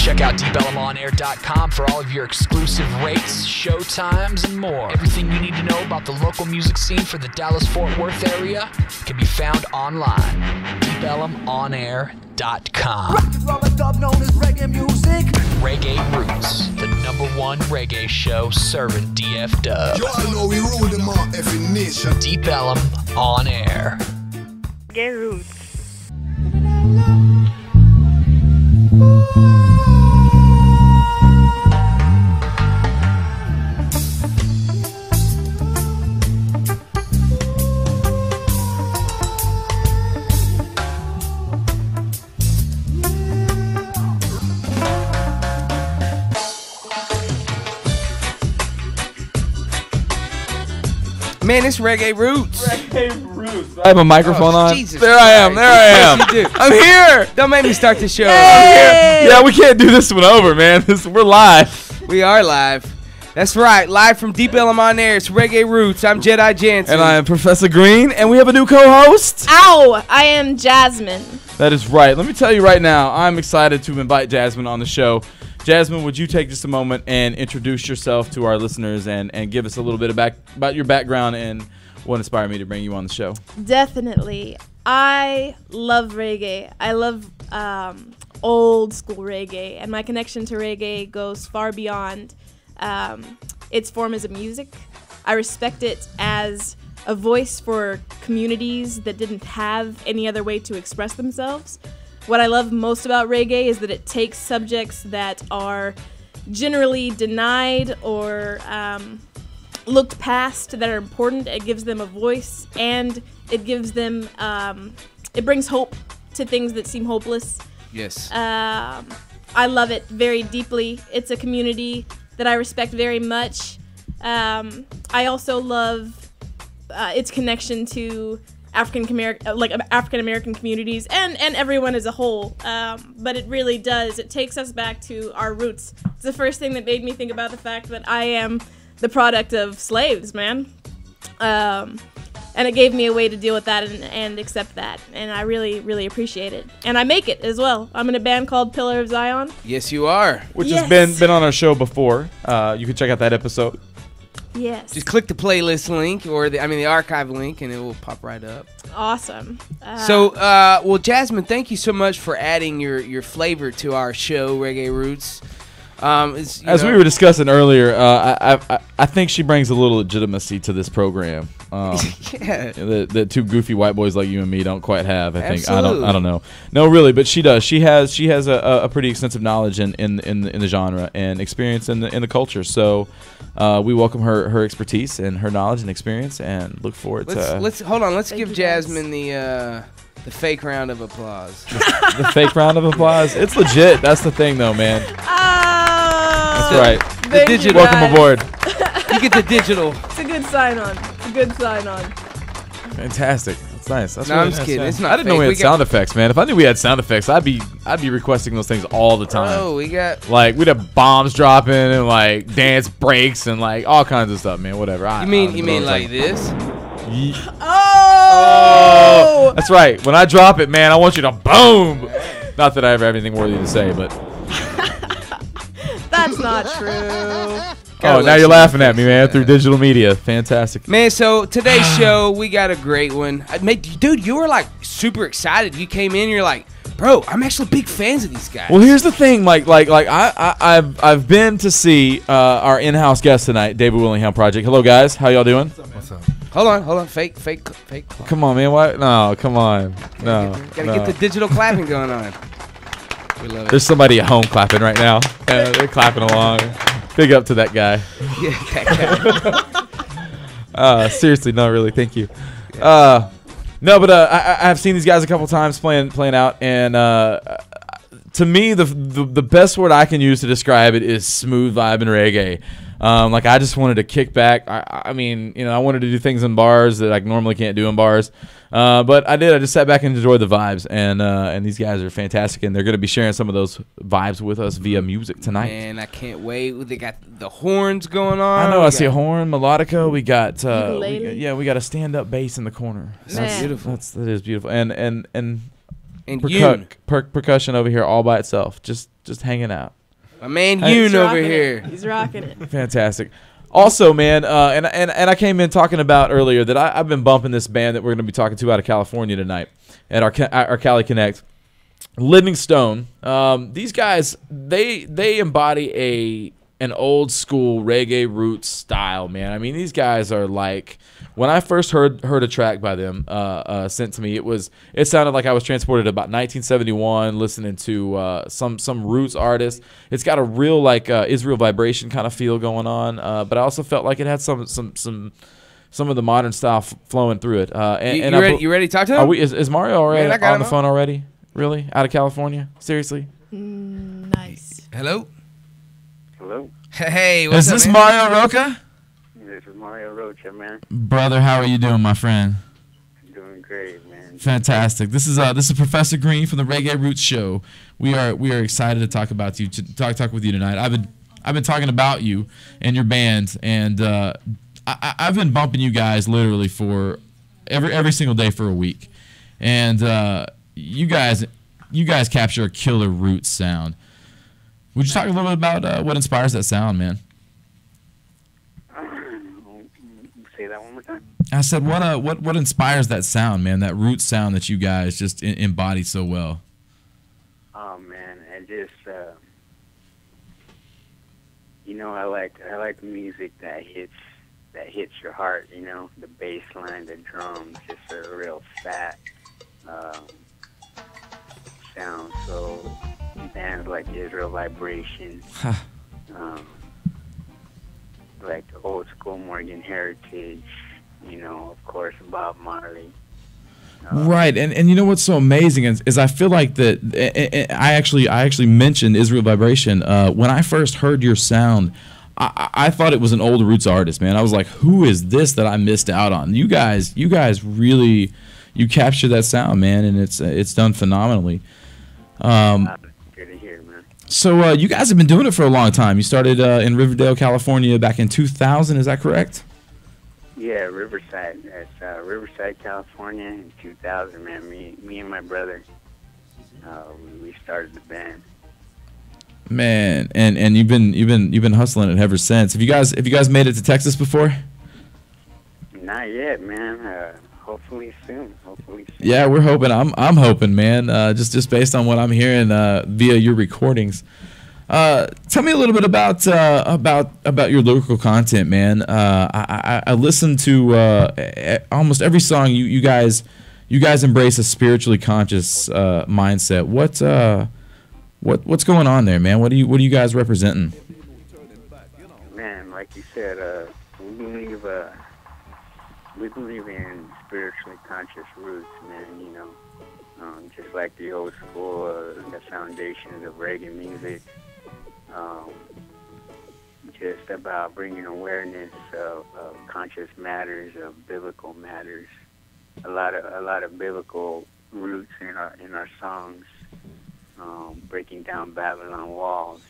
Check out deepelmonair.com for all of your exclusive rates, show times, and more. Everything you need to know about the local music scene for the Dallas-Fort Worth area can be found online. deepelmonair.com. Reggae Roots, the #1 reggae show serving DF Dub. You all know we rule them all, effing nation. Deep Ellum on air. Reggae Roots. Man, it's Reggae Roots. Reggae Roots. I have a microphone on. Jesus there I am. Christ. There I am. Yes, you do. I'm here. Don't make me start the show. Yeah, we can't do this one over, man. We're live. We are live. That's right. Live from Deep Ellum on Air. It's Reggae Roots. I'm Jedi Jansen. And I am Professor Green, and we have a new co-host. Ow! I am Jasmine. That is right. Let me tell you right now, I'm excited to invite Jasmine on the show. Jasmine, would you take just a moment and introduce yourself to our listeners and give us a little bit about your background and what inspired me to bring you on the show? Definitely. I love reggae. I love old school reggae, and my connection to reggae goes far beyond its form as a music. I respect it as a voice for communities that didn't have any other way to express themselves. What I love most about reggae is that it takes subjects that are generally denied or looked past that are important. It gives them a voice, and it gives them, it brings hope to things that seem hopeless. Yes. I love it very deeply. It's a community that I respect very much. I also love its connection to African American communities and everyone as a whole, but it really does. It takes us back to our roots. It's the first thing that made me think about the fact that I am the product of slaves, man. And it gave me a way to deal with that and accept that, and I really, really appreciate it. And I make it as well. I'm in a band called Pillar of Zion. Yes, you are. Which Yes. has been on our show before. You can check out that episode. Yes. Just click the playlist link or the archive link, and it will pop right up. Awesome. Well, Jasmine, thank you so much for adding your flavor to our show, Reggae Roots. As we were discussing earlier, I think she brings a little legitimacy to this program. Yeah. That two goofy white boys like you and me don't quite have. I think Absolutely. I don't know. No, really, but she does. She has a pretty extensive knowledge in the genre and experience in the culture. So we welcome her expertise and her knowledge and experience, and look forward to. Let's hold on. Let's give you, Jasmine the fake round of applause. the fake round of applause. It's legit. That's the thing, though, man. That's right. The digital. Welcome aboard. You get the digital. It's a good sign-on. It's a good sign-on. Fantastic. That's nice. That's No, really I'm just nice, kidding. yeah. It's not I didn't know fake. we We had got- sound effects, man. If I knew we had sound effects, I'd be requesting those things all the time. Oh, we got. Like we'd have bombs dropping and like dance breaks and like all kinds of stuff, man. Whatever. You mean like this? Oh! That's right. When I drop it, man, I want you to boom. Not that I ever have anything worthy to say, but That's not true. oh, now you're laughing at me, man, through digital media. Fantastic. Man, so today's show, we got a great one. Dude, you were like super excited. You came in, you're like, bro, I'm actually big fans of these guys. Well, here's the thing, like I've been to see our in-house guest tonight, David Willingham Project. Hello, guys. How y'all doing? What's up? Hold on. Fake. Come on, man. What? No, come on. No. Gotta no. get the digital clapping going on. We love it. There's somebody at home clapping right now. They're clapping along. Big up to that guy. Yeah, that guy. Seriously, no, really. Thank you. No, but I've seen these guys a couple times playing out, and to me, the best word I can use to describe it is smooth vibe and reggae. Like I just wanted to kick back. I mean, you know, I wanted to do things in bars that I normally can't do in bars, but I did. I just sat back and enjoyed the vibes, and these guys are fantastic, and they're going to be sharing some of those vibes with us via music tonight. Man, I can't wait. They got the horns going on. I know. We I see a got- horn, melodica. We got, Ukulele. we got a stand-up bass in the corner. Man. beautiful. That is beautiful, and And Yoon. percussion over here all by itself, just hanging out. My man He's Yoon over rocking it. here. He's rocking it. Fantastic. Also, man, and I came in talking about earlier that I've been bumping this band that we're going to be talking to out of California tonight at our Cali Connect. Living Stone. These guys, they embody an old school reggae roots style, man. I mean, these guys are like, when I first heard a track by them sent to me, it sounded like I was transported to about 1971, listening to some roots artist. It's got a real like Israel vibration kind of feel going on, but I also felt like it had some of the modern style flowing through it. You ready to talk to him? Is Mario already Man, I got on the him. phone already? Really? Out of California? Seriously? Nice. Hello. Hello, Hey, what's Is up, this man? Mario Roca? this is Mario Rocha, man. Brother, how are you doing, my friend? Doing great, man. Fantastic. This is Professor Green from the Reggae Roots Show. We are excited to talk about you, to talk with you tonight. I've been talking about you and your band, and I've been bumping you guys literally for every single day for a week, and you guys capture a killer roots sound. Would you talk a little bit about what inspires that sound, man? Say that one more time. I said, what inspires that sound, man? That root sound that you guys just embody so well. Oh man, I just I like music that hits your heart. You know, the bass line, the drums, just a real fat sound. So bands like Israel Vibration, like old school Morgan Heritage, of course Bob Marley. Right, and you know what's so amazing is I feel like that I actually mentioned Israel Vibration when I first heard your sound. I thought it was an old roots artist, man. I was like, who is this that I missed out on? You guys really capture that sound, man, and it's done phenomenally. Good to hear, man. So you guys have been doing it for a long time. You started in Riverdale, California back in 2000, is that correct? Yeah, Riverside. That's Riverside, California, in 2000. Man, me and my brother, we started the band. Man, and you've been hustling it ever since. Have you guys made it to Texas before? Not yet, man. Hopefully soon. Yeah, we're hoping. I'm hoping, man. Just based on what I'm hearing via your recordings. Tell me a little bit about your lyrical content, man. I listened to almost every song. You guys embrace a spiritually conscious mindset. What's going on there, man? What are you guys representing? Man, like you said, we believe in spiritually conscious roots, man. Just like the old school, the foundations of reggae music. Just about bringing awareness of conscious matters, of biblical matters. A lot of biblical roots in our songs. Breaking down Babylon walls,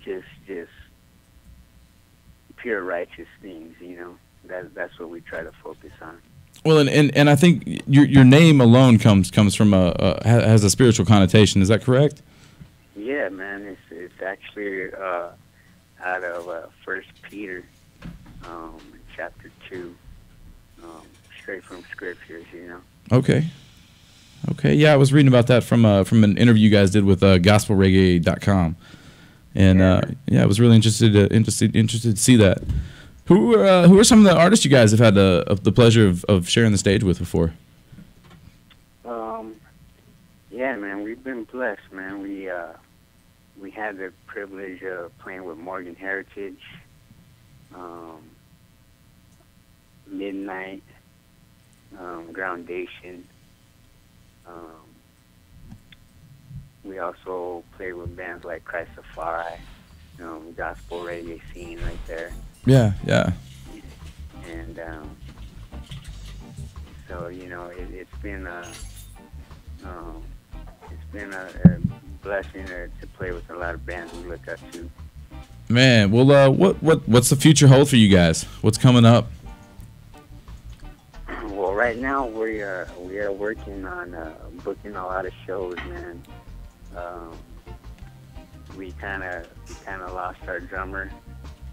just pure righteous things, That's what we try to focus on. Well, and I think your name alone comes from has a spiritual connotation. Is that correct? Yeah, man. It's actually out of 1 Peter, chapter 2, straight from scriptures, Okay. Yeah, I was reading about that from an interview you guys did with GospelReggae.com, and I was really interested to see that. Who are some of the artists you guys have had the pleasure of sharing the stage with before? Yeah, man, we've been blessed, man. We had the privilege of playing with Morgan Heritage, Midnight, Groundation. We also played with bands like Christafari, gospel reggae scene right there. Yeah. And so it's been a blessing to play with a lot of bands we look up to. Man, well, what's the future hold for you guys? What's coming up? Well, right now we are working on booking a lot of shows, man. we kind of lost our drummer,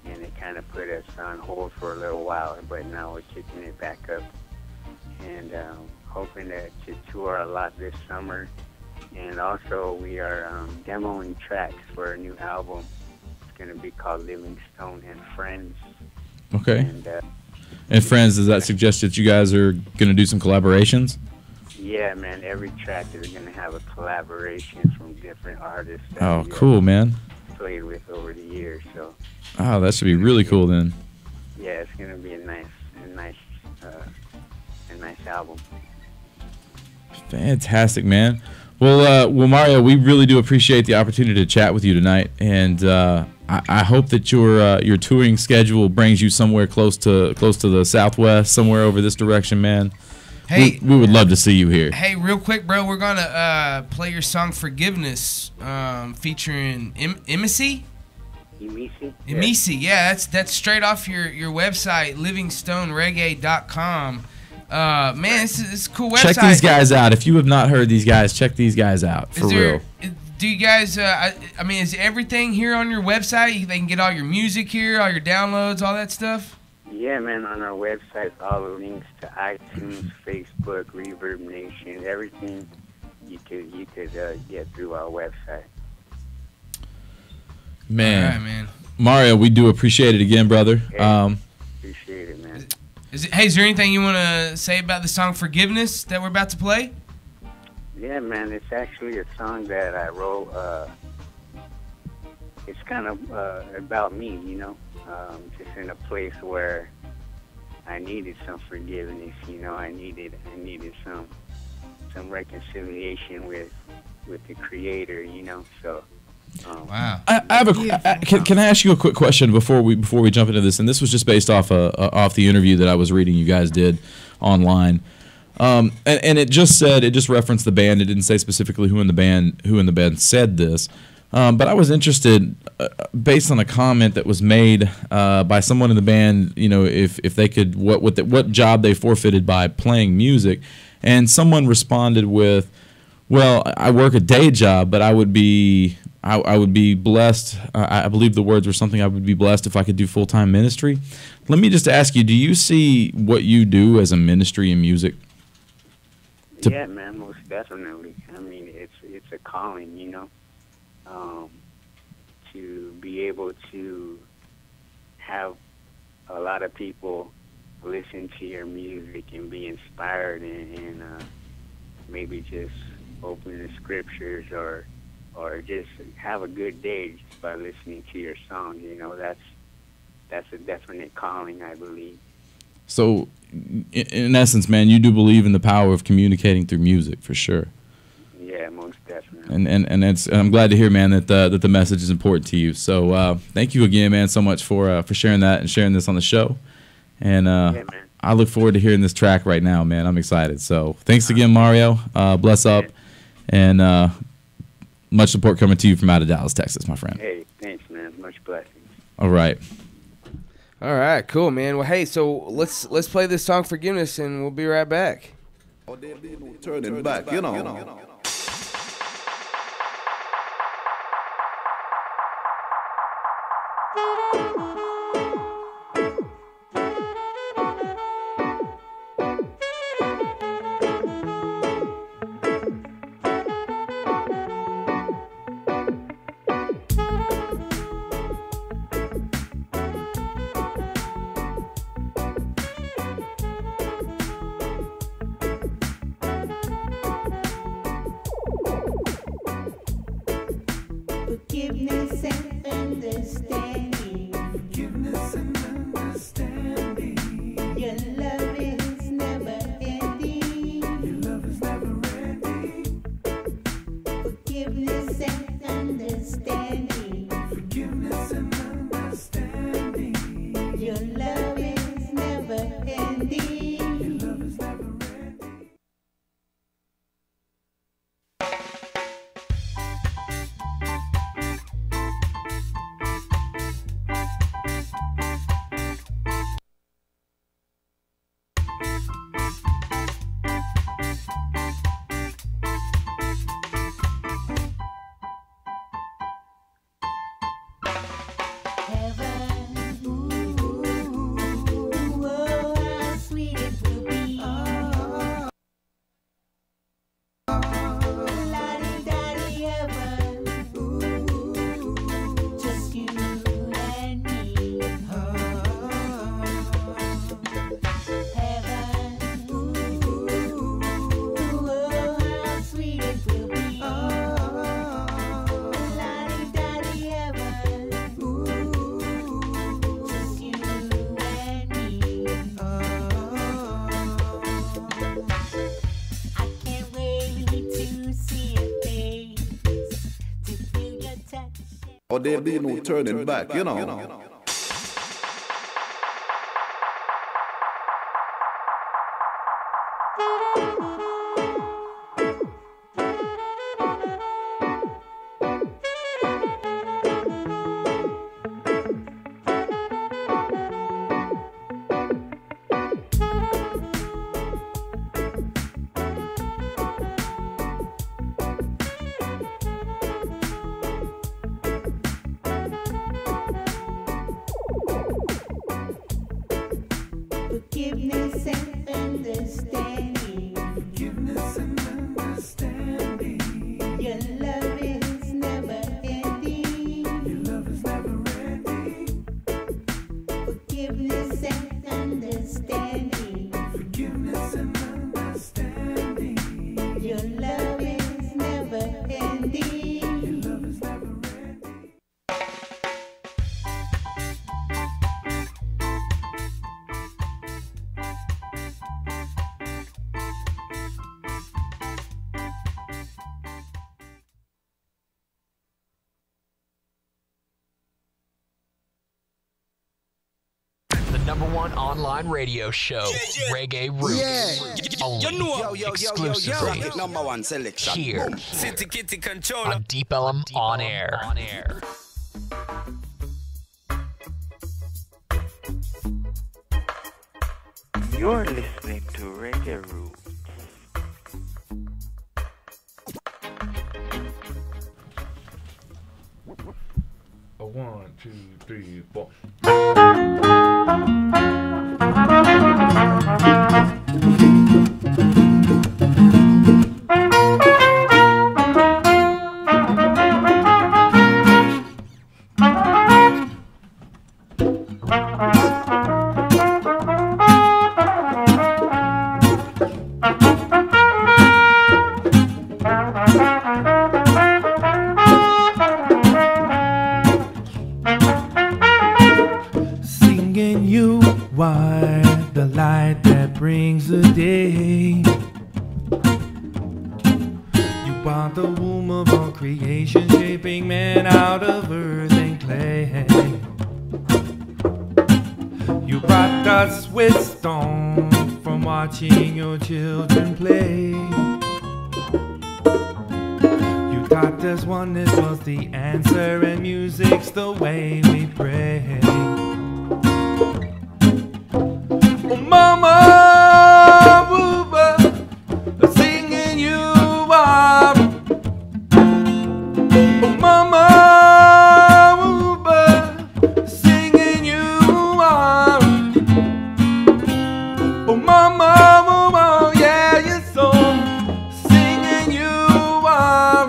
and it kind of put us on hold for a little while. But now we're kicking it back up, and hoping to tour a lot this summer. And also, we are demoing tracks for a new album. It's going to be called Livingstone and Friends. Okay. And Friends, does that suggest that you guys are going to do some collaborations? yeah, man, every track is going to have a collaboration from different artists. That Oh, we, cool, man. played with over the years. So Oh, that should be really cool then. yeah, it's going to be a nice album. Fantastic, man. Well, Mario, we really do appreciate the opportunity to chat with you tonight, and I hope that your touring schedule brings you somewhere close to the Southwest, somewhere over this direction, man. Hey, we would love to see you here. Hey, real quick, bro, we're gonna play your song "Forgiveness," featuring Emissy. Emissy, yeah, that's straight off your website, livingstonereggae.com. Man, it's a cool website. Check these guys out. If you have not heard these guys, check these guys out for real. Do you guys? I mean, is everything here on your website? They can get all your music here, all your downloads, all that stuff. Yeah, man, on our website, all the links to iTunes, Facebook, Reverb Nation, everything you could get through our website. Man. All right, man. Mario, we do appreciate it again, brother. Hey, appreciate it, man. Is there anything you want to say about the song "Forgiveness" that we're about to play? Yeah, man, it's actually a song that I wrote. It's kind of about me, you know, just in a place where I needed some forgiveness. You know, I needed some reconciliation with the Creator. You know, so. Wow. I have can I ask you a quick question before we jump into this? And this was just based off the interview that I was reading you guys did online. And it just referenced the band. It didn't say specifically who in the band said this. But I was interested, based on a comment that was made by someone in the band, you know, if they could, what job they forfeited by playing music, and someone responded with, "Well, I work a day job, but I would be blessed." I believe the words were something, "I would be blessed if I could do full-time ministry." Let me just ask you: do you see what you do as a ministry in music? Yeah, man, most definitely. I mean, it's a calling, you know. To be able to have a lot of people listen to your music and be inspired and maybe just open the scriptures or just have a good day just by listening to your song, you know, that's a definite calling, I believe. So, in essence, man, you do believe in the power of communicating through music, for sure. Yeah, most definitely. And I'm glad to hear, man, that the message is important to you. So thank you again, man, so much for sharing that and sharing this on the show. And yeah, man. I look forward to hearing this track right now, man. I'm excited. So thanks again, Mario. Bless up, and much support coming to you from out of Dallas, Texas, my friend. Hey, thanks, man. Much blessings. All right. All right, cool, man. Well, hey, so let's play this song "Forgiveness," and we'll be right back. Turning back, you know. Forgiveness and understanding. Forgiveness and understanding. Your love is never ending. Your love is never ending. Forgiveness and understanding. Forgiveness and understanding. Your love is never ending. Your love is never ending. or there'll be no turning back, you know. Forgiveness and understanding. Forgiveness and understanding. Your love is never ending. Your love is never ending. Forgiveness and understanding. Forgiveness and understanding. Your love is never ending. Your love is never ending. Number one online radio show, Reggae Roots. Only exclusively number one selection. here City Kitty Controller. on Deep Ellum On Air. You're listening to Reggae Roots. A 1, 2, 3, 4. Singing you are the light that brings the day. You are the womb of all creation, shaping man out of earth and clay. You brought us wisdom from watching your children play. You taught us oneness was the answer, and music's the way we pray. Oh, mama, wooba, singing you are. Oh, mama, wooba, singing you are. Oh, mama, wooba, yeah, you're so singing you are.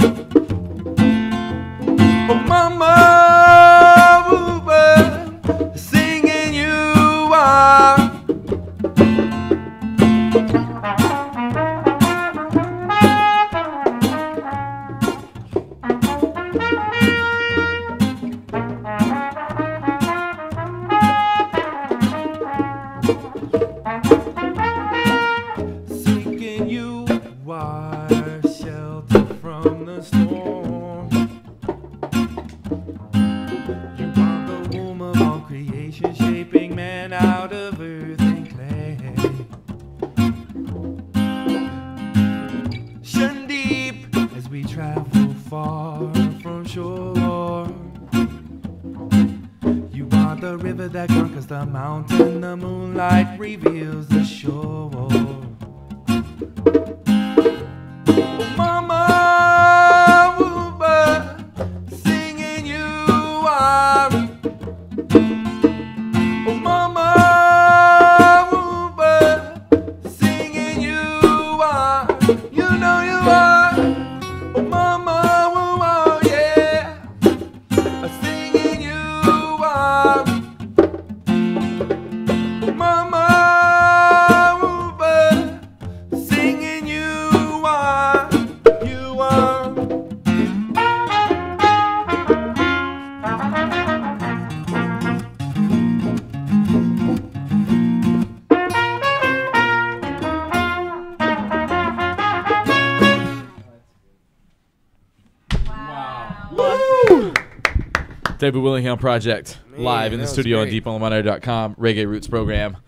Oh, mama, wooba, singing you are. Seeking you are shelter from the storm. You are the womb of all creation, shaping man out of earth and clay. Shun deep as we travel far from shore. You are the river that conquers the mountain, the moonlight reveals the shore. Oh, mama, wooba, singing you are. Oh, mama, wooba, singing you are. You know you are. Oh, mama, wooba, yeah, singing you are. Oh, mama, wooba, David Willingham Project, live in the studio on deeponthemonitor.com, Reggae Roots program.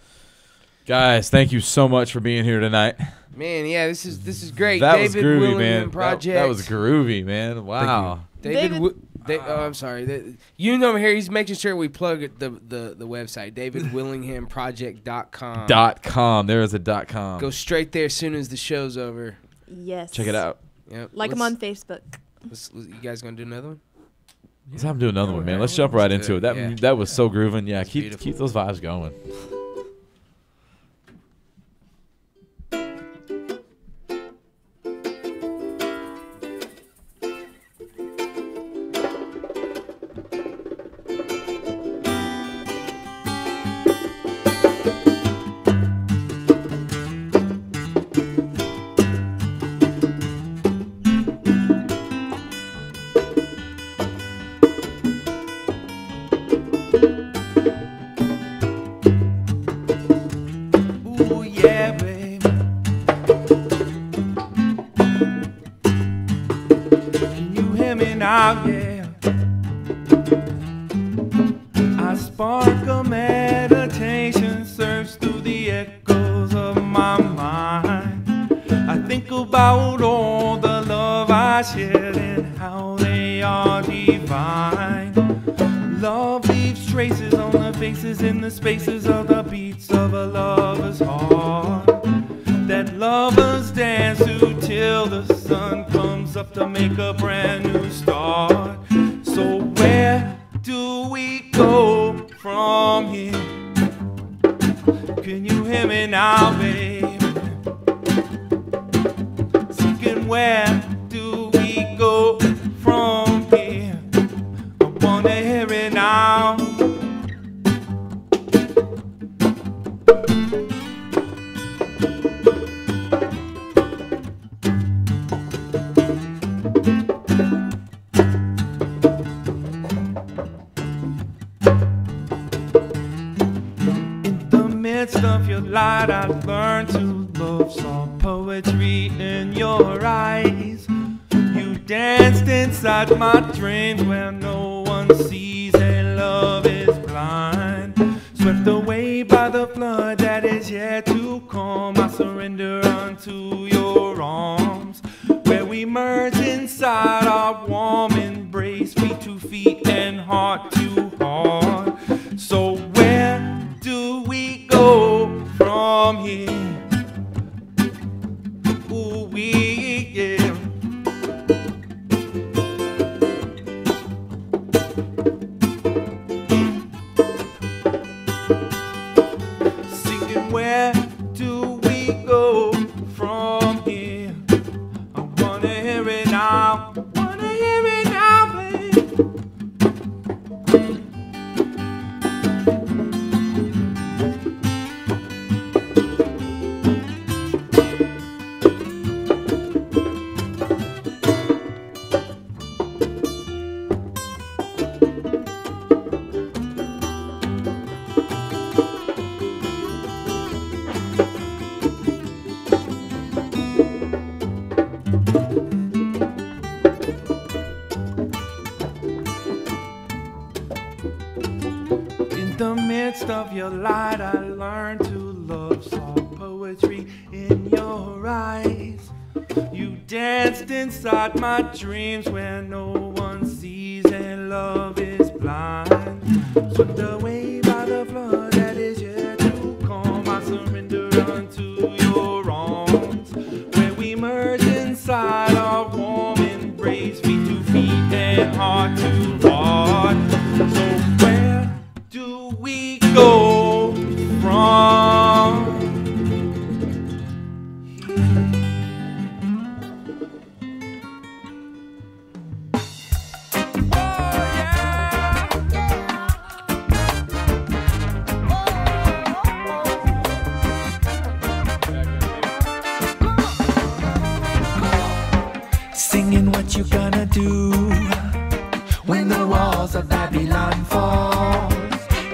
Guys, thank you so much for being here tonight. Man, yeah, this is great. That David was groovy, Willingham man. Project. That was groovy, man. Wow. I'm sorry. You know here, he's making sure we plug the website, davidwillinghamproject.com. .com. There is a .com. Go straight there as soon as the show's over. Yes. Check it out. Yep. Like him on Facebook. You guys gonna do another one? Let's have him do another one, man. Let's jump right into it. That was so grooving. Yeah, keep those vibes going. I spark a meditation, search through the echoes of my mind. I think about all the love I shared and how they are divine. Love leaves traces on the faces in the spaces of the beats of a lover's heart. That lovers dance to till the sun comes up to make a brand new start. So where do we go from here? Can you hear me now, baby? Thinking where do we go from here? I wanna hear it now. Of your light, I learned to love. Saw poetry in your eyes. You danced inside my dreams where no one sees and love is blind. Swept away by the flood that is yet to come, I surrender unto your arms, where we merge inside our warm embrace, feet to feet and heart to heart. So where do we go from here? Ooh, yeah. Singing, where do we go from here? I wanna hear it now. Wanna hear it now, babe. Of your light, I learned to love. Saw poetry in your eyes. You danced inside my dreams where no one sees and love is blind. Swept away by the flood that is yet to come, I surrender unto your arms, where we merge inside our warm embrace, feet to feet and heart to heart. So where do we go from singing what you gonna do when the walls of Babylon fall?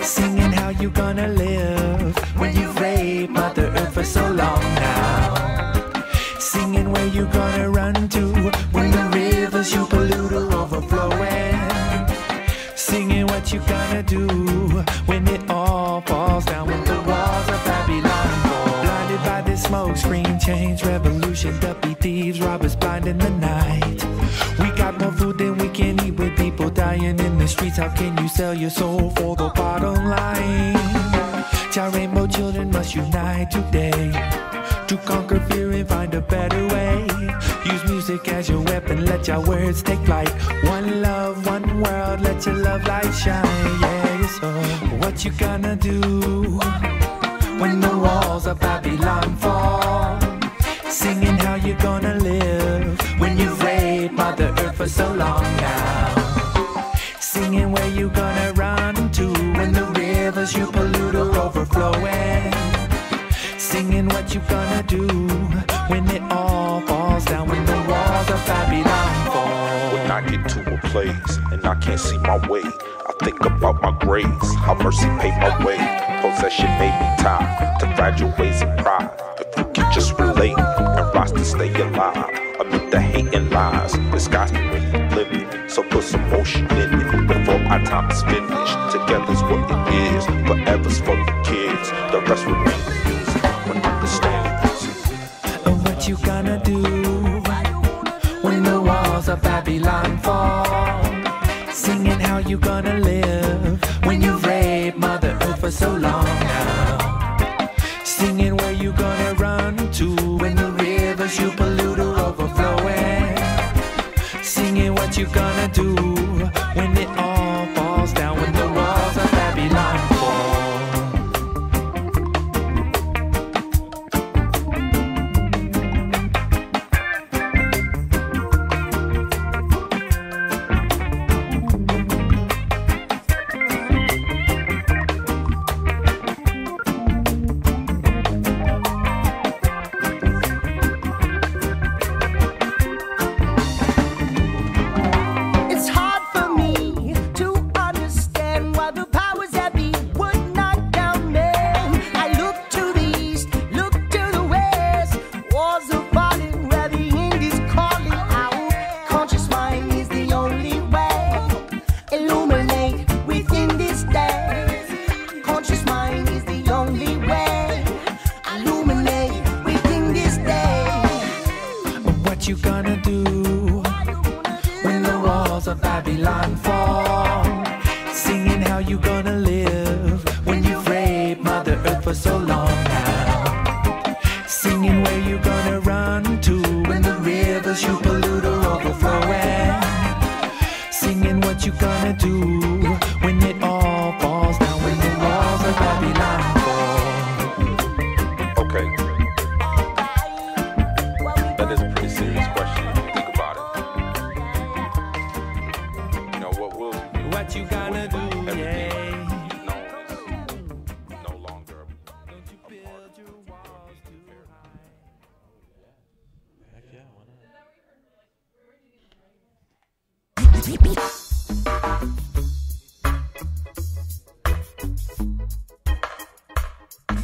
Singing how you gonna live when you've raped Mother Earth for so long now. Singing where you gonna run to when the rivers you pollute are overflowing. Singing dying in the streets, how can you sell your soul for the bottom line? Child rainbow children must unite today to conquer fear and find a better way. Use music as your weapon, let your words take flight. One love, one world, let your love light shine. Yeah, so what you gonna do when the walls of Babylon fall? Singing how you gonna live when you've raped Mother Earth for so long now. Singing where you gonna run to when the rivers you pollute are overflowing. Singing what you gonna do when it all falls down, when the walls of Babylon fall. When I get to a place and I can't see my way, I think about my grace, how mercy paid my way. Possession made me tied to fragile ways and pride. If you can just relate and rise to stay alive amid the hate and lies, disguise me when you live. So put some motion in it before our time is finished. Together's what it is, forever's for the kids. The rest remain music when understanding music. What you gonna do when the walls of Babylon fall? Singing how you gonna live when you've raped Mother Earth for so long now. Singing where you gonna run to when the rivers you pollute are overflowing. Singing what you gonna do when it all falls down, when the walls of Babylon fall.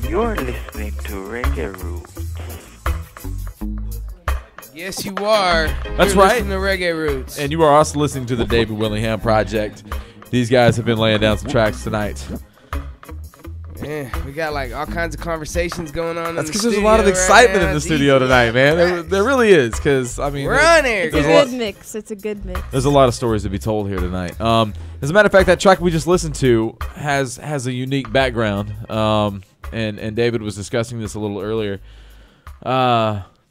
You're listening to Reggae Roots. Yes, you are. That's You're right. listening to Reggae Roots. And you are also listening to the David Willingham Project. These guys have been laying down some tracks tonight. Yeah, we got like all kinds of conversations going on. That's because there's a lot of excitement in the studio tonight, man. There really is. Because I mean, we're on here. It's a good mix. It's a good mix. There's a lot of stories to be told here tonight. As a matter of fact, that track we just listened to has a unique background. And David was discussing this a little earlier.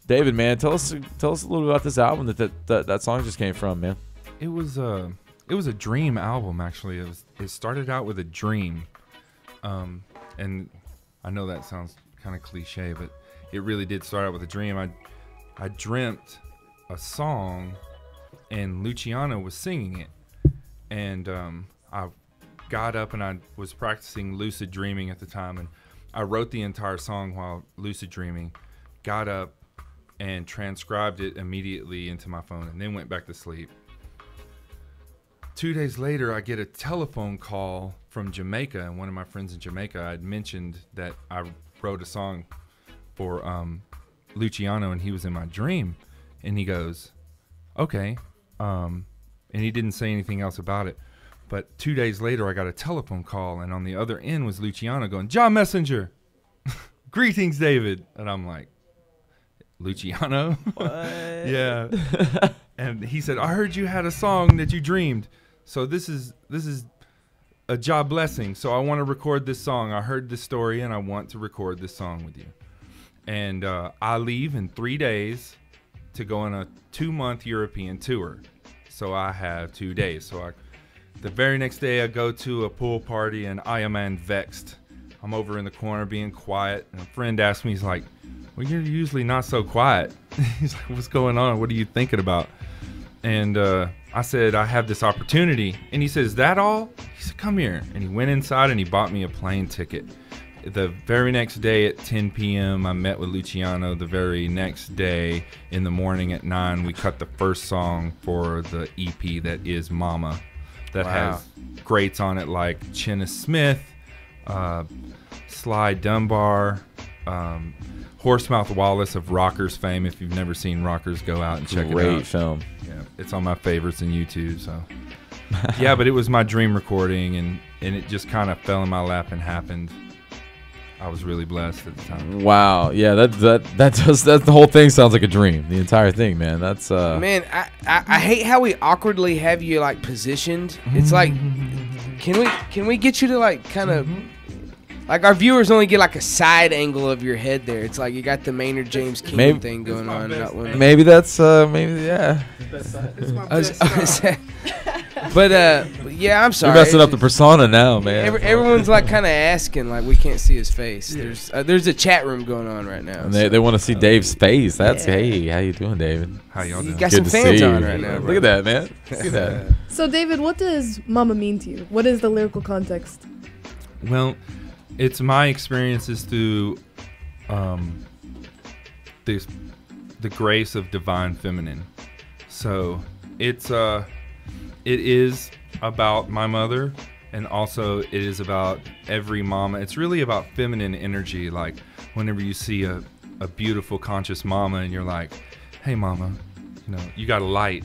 David, man, tell us a little bit about this album that song just came from, man. It was a dream album, actually. It started out with a dream, and I know that sounds kind of cliche, but it really did start out with a dream. I dreamt a song, and Luciano was singing it, and I got up and I was practicing lucid dreaming at the time, and I wrote the entire song while lucid dreaming, got up and transcribed it immediately into my phone, and then went back to sleep. 2 days later, I get a telephone call from Jamaica, and one of my friends in Jamaica, I had mentioned that I wrote a song for Luciano, and he was in my dream, and he goes, okay, and he didn't say anything else about it. But 2 days later, I got a telephone call, and on the other end was Luciano going, John Messenger, greetings, David. And I'm like, Luciano? What? Yeah. And he said, I heard you had a song that you dreamed. So this is a job blessing. So I want to record this song. I heard this story, and I want to record this song with you. And I leave in 3 days to go on a 2-month European tour. So I have 2 days. So the very next day I go to a pool party, and I am vexed. I'm over in the corner being quiet, and a friend asked me, he's like, well, you're usually not so quiet. He's like, what's going on? What are you thinking about? And I said, I have this opportunity. And he said, is that all? He said, come here. And he went inside and he bought me a plane ticket. The very next day at 10 p.m., I met with Luciano. The very next day in the morning at 9, we cut the first song for the EP that is Mama, that has greats on it like Chenna Smith, Sly Dunbar, Horsemouth Wallace of Rockers fame. If you've never seen Rockers, go out and check it out. Great film. Yeah, it's on my favorites on YouTube. So, yeah, but it was my dream recording, and it just kind of fell in my lap and happened. I was really blessed at the time. Wow, yeah, that the whole thing sounds like a dream. The entire thing, man. That's man. I hate how we awkwardly have you like positioned. It's like, can we get you to like kind of. Like, our viewers only get, like, a side angle of your head there. It's like you got the Maynard James Keenan thing going on. Maybe that's, maybe, yeah. But, yeah, I'm sorry. You're messing up the persona now, man. Everyone's, like, kind of asking, like, we can't see his face. There's a chat room going on right now. And they want to see Dave's face. That's, hey, how you doing, David? How y'all doing? You got some fans on right now. Look at that, man. Look at that. So, David, what does Mama mean to you? What is the lyrical context? Well, it's my experiences through the grace of divine feminine. So it is about my mother, and also it is about every mama. It's really about feminine energy. Like whenever you see a beautiful conscious mama, and you're like, hey mama, you got a light,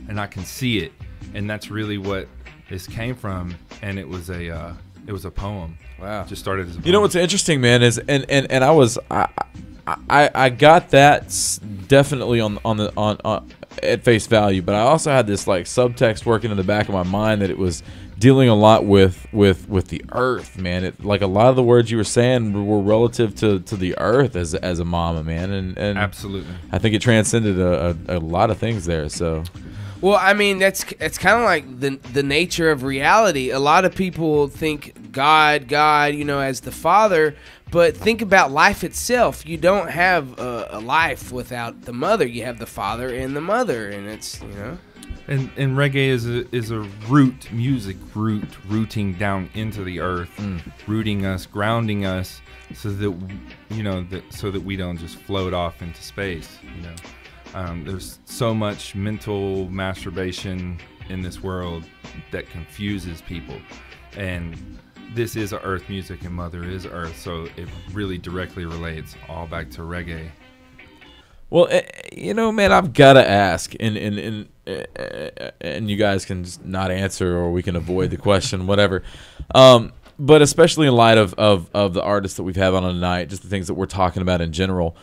and I can see it. And that's really what this came from. And it was a poem. Wow. Just started as a poem. You know what's interesting, man, is and I got that definitely on at face value, but I also had this like subtext working in the back of my mind that it was dealing a lot with the earth, man. It, like a lot of the words you were saying were relative to the earth as a mama, man, and absolutely. I think it transcended a lot of things there. So. Well, I mean, it's kind of like the nature of reality. A lot of people think God, as the Father, but think about life itself. You don't have a life without the mother. You have the father and the mother, and it's And reggae is a root music, rooting down into the earth, rooting us, grounding us, so that so that we don't just float off into space. There's so much mental masturbation in this world that confuses people, and this is earth music, and Mother is earth, so it really directly relates all back to reggae. Well, man, I've got to ask, and you guys can just not answer, or we can avoid the question, whatever. But especially in light of the artists that we've had on tonight, just the things that we're talking about in general.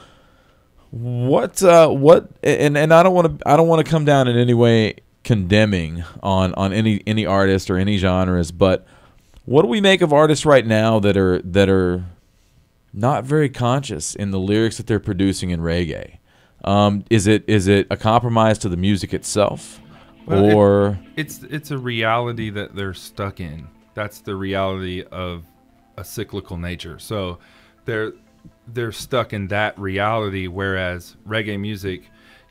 What and I don't want to come down in any way condemning on any artist or any genres, but what do we make of artists right now that are not very conscious in the lyrics that they're producing in reggae? Is it a compromise to the music itself, or it's a reality that they're stuck in? That's the reality of a cyclical nature. So they're stuck in that reality, whereas reggae music,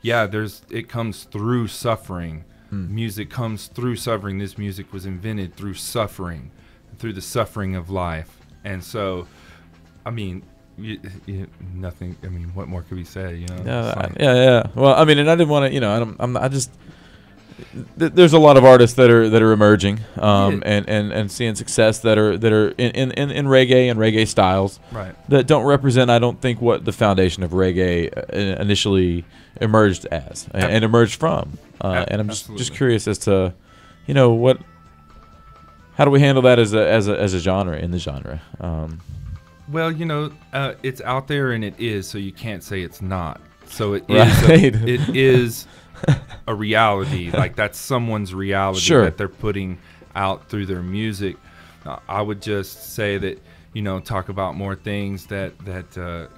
it comes through suffering. Music comes through suffering. This music was invented through suffering, through the suffering of life. And so, I mean, nothing. I mean, what more could we say? Yeah. Well, I mean, and I didn't want to. There's a lot of artists that are emerging, and seeing success that are in reggae and reggae styles, right, that don't represent, I don't think, what the foundation of reggae initially emerged as and emerged from. And I'm just curious as to, how do we handle that as a genre in the genre? Well, it's out there and it is, so you can't say it's not. So it is. Right. It is a reality. Like that's someone's reality Sure. that they're putting out through their music. I would just say that, you know, talk about more things that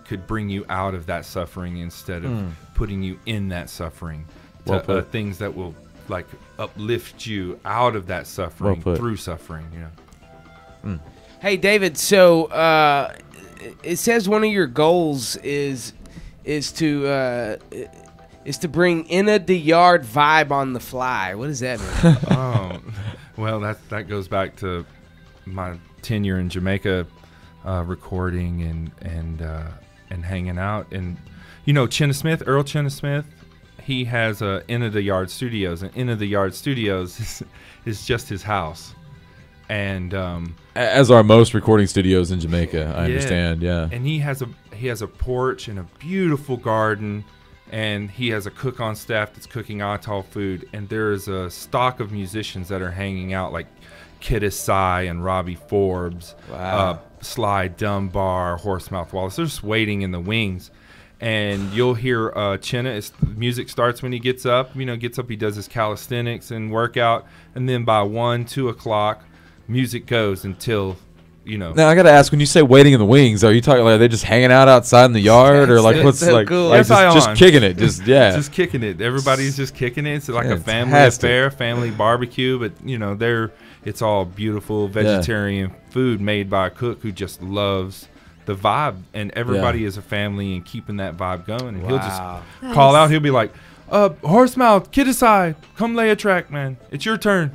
could bring you out of that suffering instead of putting you in that suffering. Well put. Things that will like uplift you out of that suffering through suffering. You know. Hey, David. So it says one of your goals is to bring Inna the Yard vibe on the fly. What does that mean? Oh, well, that goes back to my tenure in Jamaica, recording and hanging out. And you know, Earl Chenna Smith, he has Inna the Yard Studios, and Inna the Yard Studios is just his house. And as are most recording studios in Jamaica, I understand. Yeah, and he has a porch and a beautiful garden, and he has a cook on staff that's cooking atoll food. And there is a stock of musicians that are hanging out, like Kidda Sai and Robbie Forbes, Sly Dunbar, Horsemouth Wallace. They're just waiting in the wings. And you'll hear Chenna. Music starts when he gets up. You know, he does his calisthenics and workout, and then by 1, 2 o'clock, music goes until, you know. Now I gotta ask: when you say waiting in the wings, are you talking like are they just hanging out outside in the yard, or like what's so like, cool. like just kicking it? Just just kicking it. Everybody's just kicking it. It's like a family affair, family barbecue. But you know, it's all beautiful vegetarian food made by a cook who just loves the vibe, and everybody is a family and keeping that vibe going. And he'll just call out. He'll be like, "Horsemouth, Kidda Sai, come lay a track, man. It's your turn."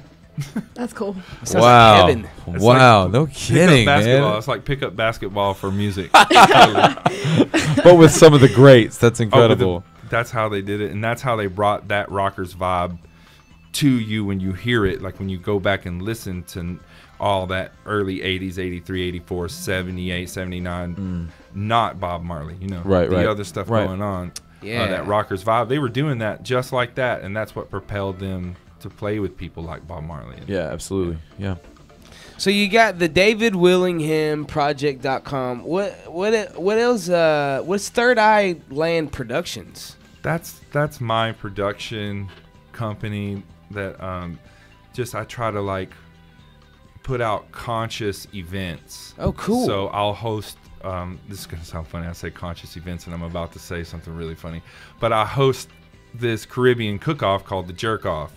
That's cool. Wow. Like wow. No kidding, man. It's like pickup basketball for music. But with some of the greats. That's incredible. That's how they did it. And that's how they brought that rockers vibe to you when you hear it. Like when you go back and listen to all that early 80s, 83, 84, 78, 79. Not Bob Marley, you know. The other stuff going on. Yeah. That rockers vibe. They were doing that just like that. And that's what propelled them to play with people like Bob Marley. Yeah, absolutely. Yeah. So you got the David Willingham Project.com. What else? What's Third Eye Land Productions? That's my production company that I try to like put out conscious events. Oh, cool. So I'll host. This is gonna sound funny. I say conscious events, and I'm about to say something really funny. But I host this Caribbean cook-off called the Jerk Off.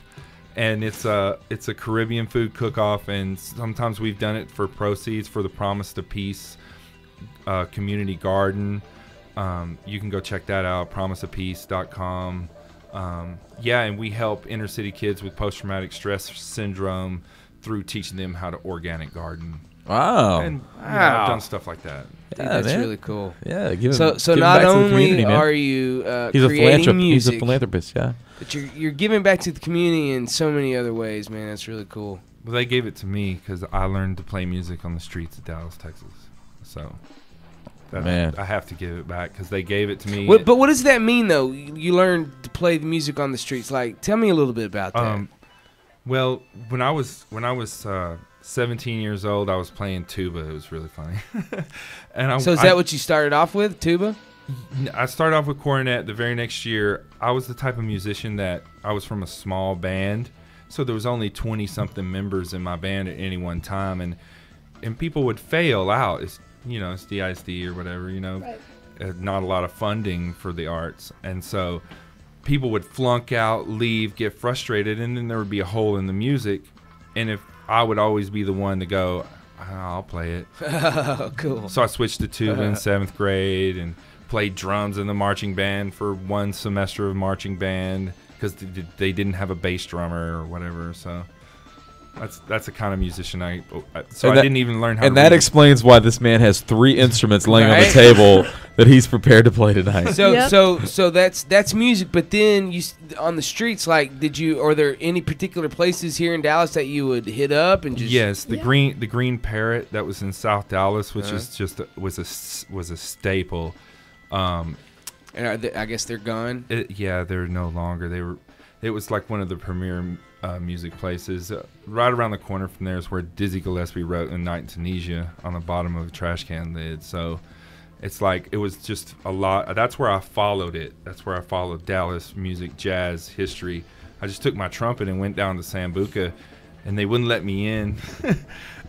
And it's a Caribbean food cook-off, and sometimes we've done it for proceeds for the Promise to Peace community garden. You can go check that out, promiseofpeace.com. And we help inner city kids with post-traumatic stress syndrome through teaching them how to organic garden. Wow. And I've done stuff like that. Dude, that's really cool. Yeah. So not only are you creating music, he's a philanthropist. Yeah. But you're giving back to the community in so many other ways, man. That's really cool. Well, they gave it to me because I learned to play music on the streets of Dallas, Texas. So, I have to give it back because they gave it to me. But what does that mean, though? You learned to play the music on the streets. Like, tell me a little bit about that. Well, when I was 17 years old, I was playing tuba. It was really funny. So is that what you started off with, tuba? I started off with cornet. The very next year, I was the type of musician that I was from a small band. So there was only 20-something members in my band at any one time. And people would fail out. It's DISD or whatever, not a lot of funding for the arts. And so people would flunk out, leave, get frustrated, and then there would be a hole in the music. And if I would always be the one to go, I'll play it. Cool. So I switched to tuba in 7th grade and played drums in the marching band for one semester of marching band because they didn't have a bass drummer or whatever. So that's the kind of musician I didn't even learn how to that read. Explains why this man has 3 instruments laying on the table that he's prepared to play tonight. So that's music, but then you on the streets, like, are there any particular places here in Dallas that you would hit up and just? Yes, the Green Parrot that was in South Dallas, which is just was a staple. And I guess they're gone. They're no longer. It was like one of the premier music places. Right around the corner from there is where Dizzy Gillespie wrote "In Night in Tunisia" on the bottom of a trash can lid. So, It's like it was just a lot. That's where I followed it. That's where I followed Dallas music, jazz, history. I just took my trumpet and went down to Sambuca, and they wouldn't let me in.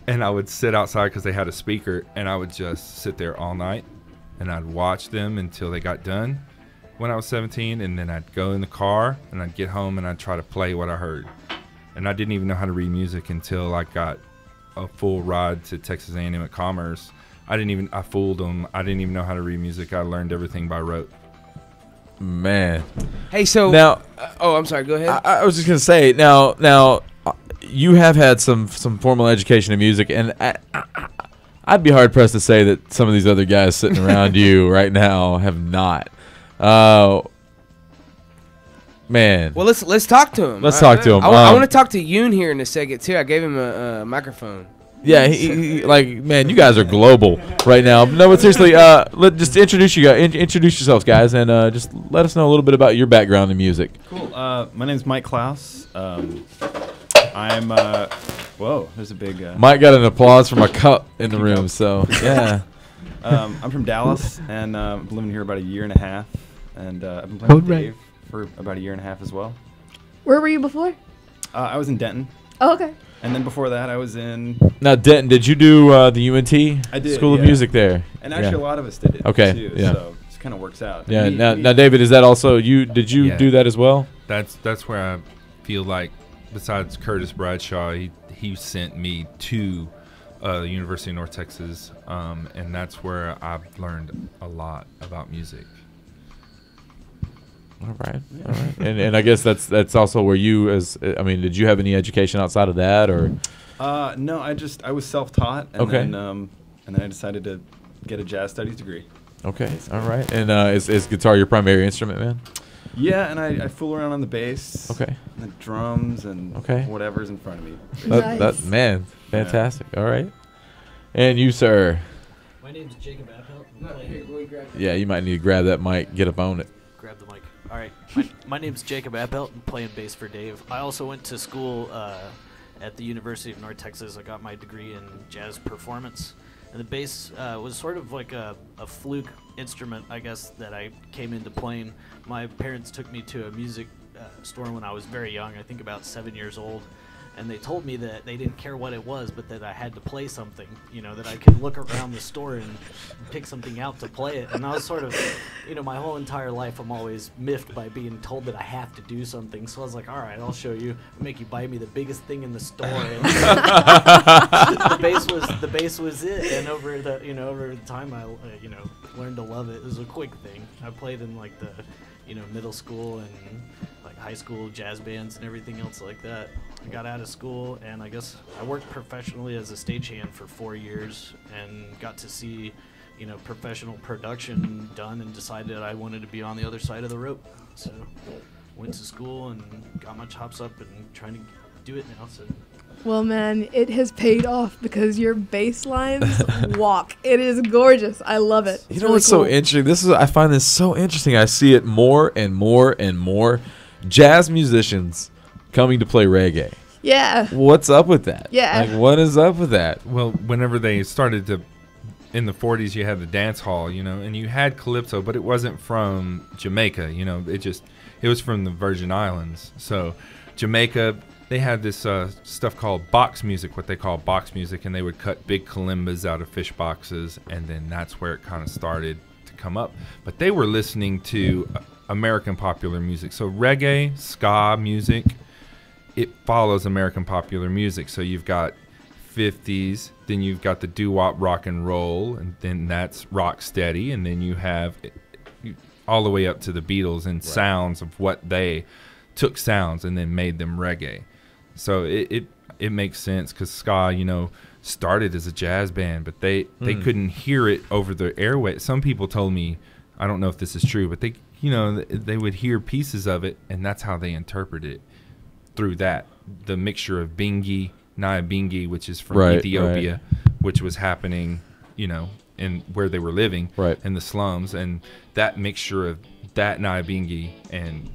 And I would sit outside because they had a speaker, and I would just sit there all night, and I'd watch them until they got done when I was 17, and then I'd go in the car, and I'd get home, and I'd try to play what I heard. And I didn't even know how to read music until I got a full ride to Texas A&M at Commerce. I fooled them. I didn't even know how to read music. I learned everything by rote. Man. Hey, so now, I'm sorry. Go ahead. I was just gonna say now, you have had some formal education in music, and I'd be hard pressed to say that some of these other guys sitting around you right now have not. Man. Well, let's talk to him. Let's talk to him. I want to talk to Yoon here in a second too. I gave him a microphone. Yeah, he like, man, you guys are global right now. No, but seriously, just introduce yourselves, guys, and just let us know a little bit about your background in music. Cool. My name's Mike Klaus. I'm whoa, there's a big Mike got an applause from a cup in the room, so yeah. I'm from Dallas, and I've been living here about a year and a half, and I've been playing with Dave for about a year and a half as well. Where were you before? I was in Denton. Oh, okay. And then before that, I was in. Now, Denton, did you do the UNT I did, School of Music there? And actually, a lot of us did it. Okay, too, yeah. So it kind of works out. Yeah. Now, David, is that also you? Did you do that as well? That's where I feel like, besides Curtis Bradshaw, he sent me to the University of North Texas, and that's where I've learned a lot about music. All right. And I guess that's also where you, did you have any education outside of that, or? No, I was self-taught, and then I decided to get a jazz studies degree. Okay, all right. And is guitar your primary instrument, man? Yeah, and I fool around on the bass. Okay. The drums and whatever's in front of me. That man, fantastic. Yeah. All right. And you, sir? My name's Jacob Appelt. Yeah, you might need to grab that mic. Get up on it. Grab the mic. All right. My name's Jacob Appelt. I'm playing bass for Dave. I also went to school at the University of North Texas. I got my degree in jazz performance. And the bass was sort of like a fluke instrument, I guess, that I came into playing. My parents took me to a music store when I was very young, I think about 7 years old. And they told me that they didn't care what it was, but that I had to play something, that I could look around the store and pick something out to play it. And I was sort of, my whole entire life I'm always miffed by being told that I have to do something. So I was like, all right, I'll show you. I'll make you buy me the biggest thing in the store. And the bass was it. And over the time I learned to love it. It was a quick thing. I played in like the middle school and like high school jazz bands and everything else like that. I got out of school, and I guess I worked professionally as a stagehand for 4 years and got to see, professional production done, and decided I wanted to be on the other side of the rope. So went to school and got my chops up and trying to do it now. So. Well, man, it has paid off because your bass lines walk. It is gorgeous. I love it. It's what's so interesting? I find this so interesting. I see it more and more and more. Jazz musicians coming to play reggae. Yeah. What's up with that? Yeah. Like, what is up with that? Well, whenever they started to, in the 40s, you had the dance hall, and you had calypso, but it wasn't from Jamaica, it was from the Virgin Islands. So Jamaica, they had this stuff called box music, what they call box music, and they would cut big kalimbas out of fish boxes, and then that's where it kind of started to come up. But they were listening to American popular music. So reggae, ska music, it follows American popular music. So you've got 50s, then you've got the doo-wop rock and roll, and then that's rock steady, and then you have all the way up to the Beatles and sounds of what they took sounds and then made them reggae. So it makes sense because ska, started as a jazz band, but they couldn't hear it over the airway. Some people told me, I don't know if this is true, but they would hear pieces of it, and that's how they interpret it through that. The mixture of bingi, Nyabingi, which is from Ethiopia, which was happening, in where they were living in the slums, and that mixture of that Nyabingi and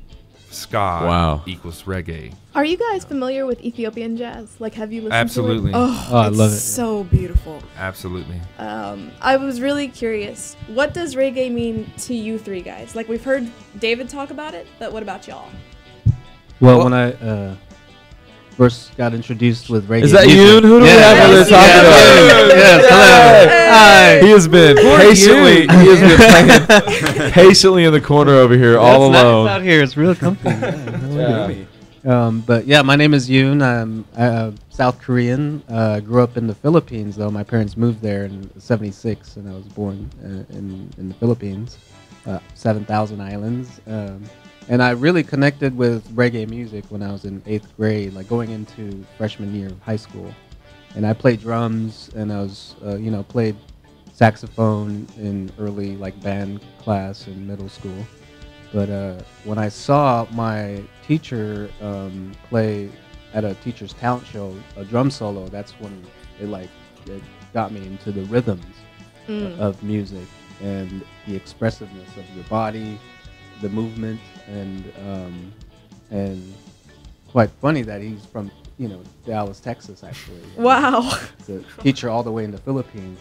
ska Wow. equals reggae. Are you guys familiar with Ethiopian jazz? Like, have you listened Absolutely. to it? Oh, I love it. So beautiful. Absolutely. I was really curious. What does reggae mean to you three guys? Like, we've heard David talk about it, but what about y'all? Well, when I first got introduced with reggae. Is that music. Yoon? Who do we have over there talking about? Yes, hello. Hi. He has been playing patiently in the corner over here, all alone. Nice out here. It's real comfy. But yeah, my name is Yoon. I'm South Korean. Grew up in the Philippines, though. My parents moved there in '76, and I was born in the Philippines, 7,000 islands. And I really connected with reggae music when I was in 8th grade, like going into freshman year of high school. And I played drums, and I was, played saxophone in early band class in middle school. But when I saw my teacher play at a teacher's talent show, a drum solo, that's when it got me into the rhythms of music and the expressiveness of your body, the movement, and quite funny that he's from Dallas, Texas, actually. Wow. It's a teacher all the way in the Philippines,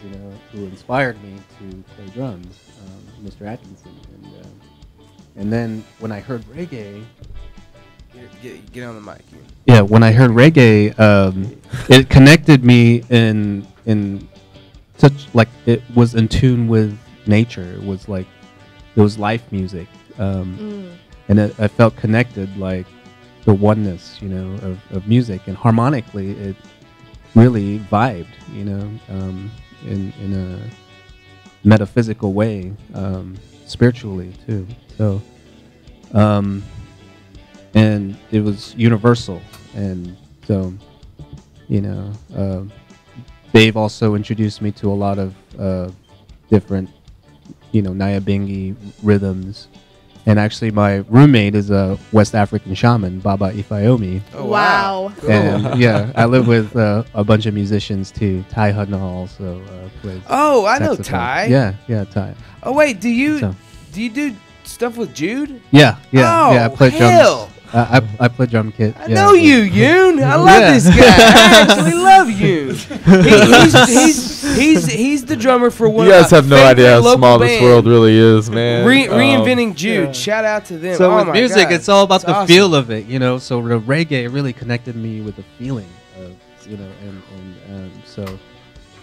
who inspired me to play drums, Mr. Atkinson. And then when I heard reggae, get on the mic. Yeah, when I heard reggae, it connected me in such it was in tune with nature. It was life music. And I felt connected, like the oneness, of music, and harmonically, it really vibed, in a metaphysical way, spiritually too. So, and it was universal, and so, Dave also introduced me to a lot of different, Nyabingi rhythms. And actually, my roommate is a West African shaman, Baba Ifayomi. Oh, wow. Cool. And yeah, I live with a bunch of musicians too. Ty Hudnall also plays. Oh, I know saxophone. Ty. Yeah, Ty. Oh wait, do you do stuff with Jude? Yeah. Oh, I play hell. drums. I play drum kit. I know you, Yoon. I love this guy. I actually love Yoon. He's the drummer for one. You guys have no idea how small band. this world really is, man. Reinventing Jude. Shout out to them. So oh with my music, God. it's all about the awesome. feel of it, So the reggae really connected me with the feeling of, and so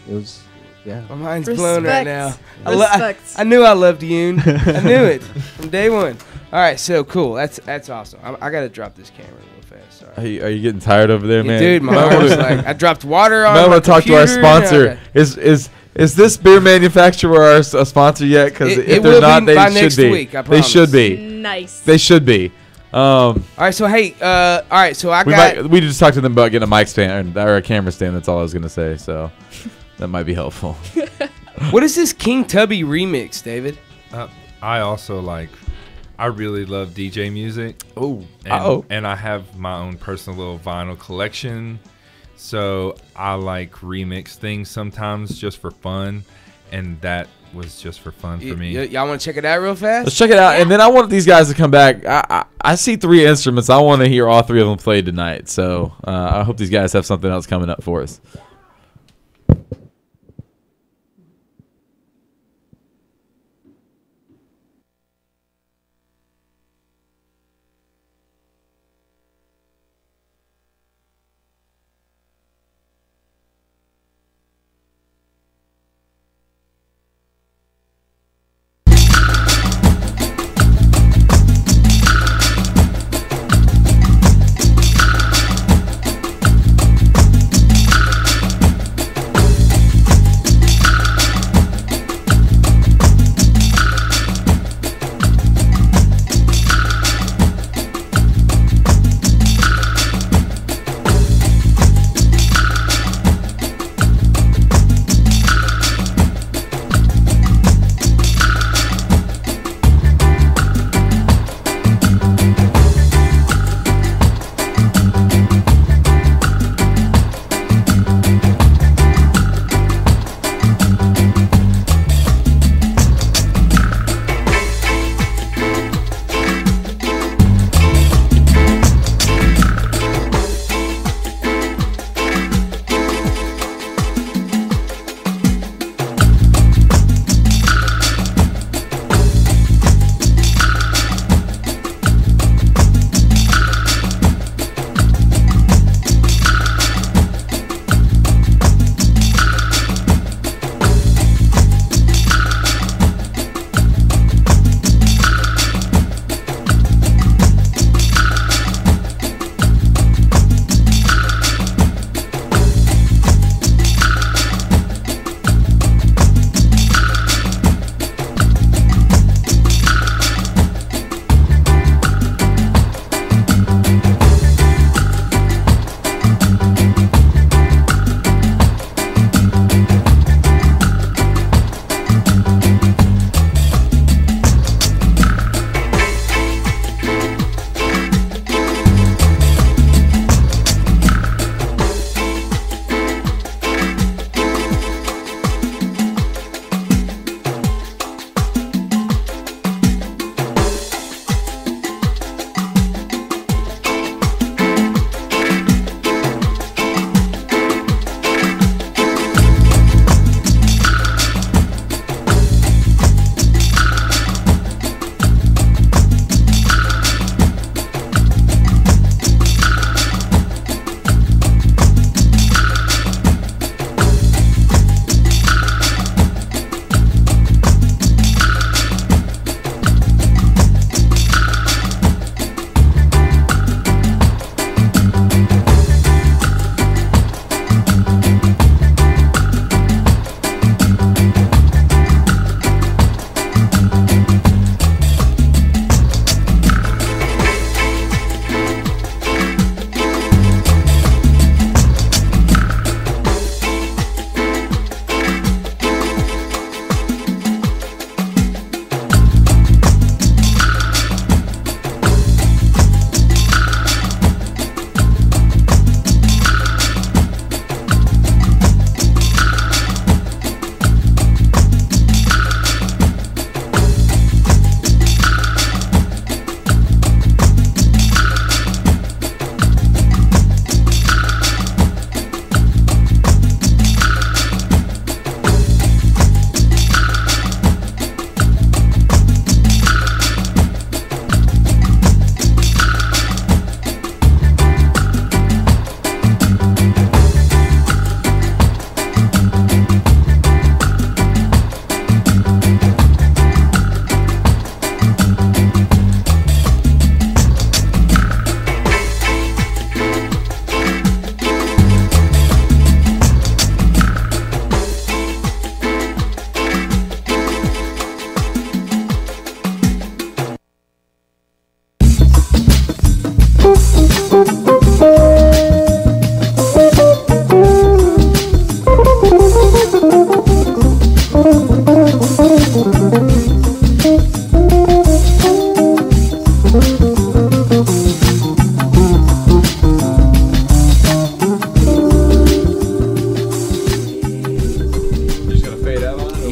it was, yeah. My mind's blown right now. Respect. I knew I loved Yoon. I knew it from day one. All right, so cool. That's awesome. I got to drop this camera real fast. Sorry. Are you getting tired over there, man? Dude, my arm was I dropped water on. I my want to talk to our computer. sponsor. Is this beer manufacturer a sponsor yet? Because if they're not, they by should next be. week, I They should promise. be. Nice. They should be. All right, so hey, all right, so we just talked to them about getting a mic stand or a camera stand. That's all I was gonna say. So that might be helpful. What is this King Tubby remix, David? I also I really love DJ music. And I have my own personal little vinyl collection. So I remix things sometimes just for fun, and that was just for fun for me. Y'all want to check it out real fast? Let's check it out, and then I want these guys to come back. I see 3 instruments. I want to hear all 3 of them played tonight. So I hope these guys have something else coming up for us.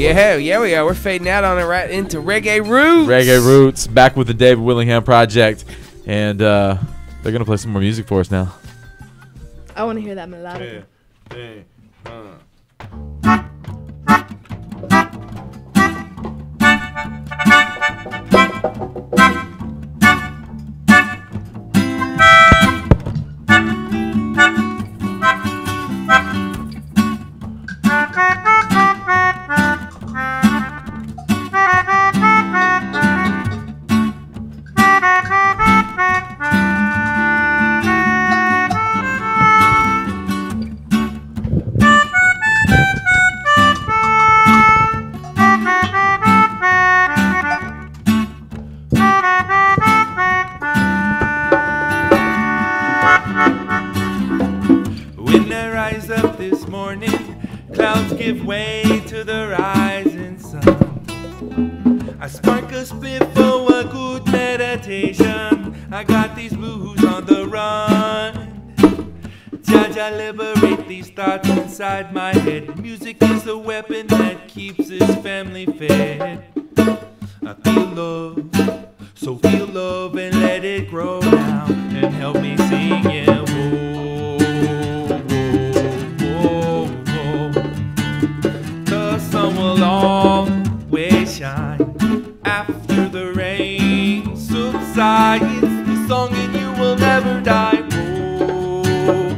Yeah, we are. We're fading out on it right into Reggae Roots. Reggae Roots, back with the David Willingham Project. And they're going to play some more music for us now. I want to hear that melodic. When I rise up this morning, clouds give way to the rising sun. I spark a spit for a good meditation. I got these blues on the run. Jaja, liberate these thoughts inside my head. Music is the weapon that keeps this family fed. I feel love, so feel love and let it grow now. And help me sing it. Whoa, whoa, whoa, whoa. The sun will always shine after the rain subsides. The song in you will never die. Whoa,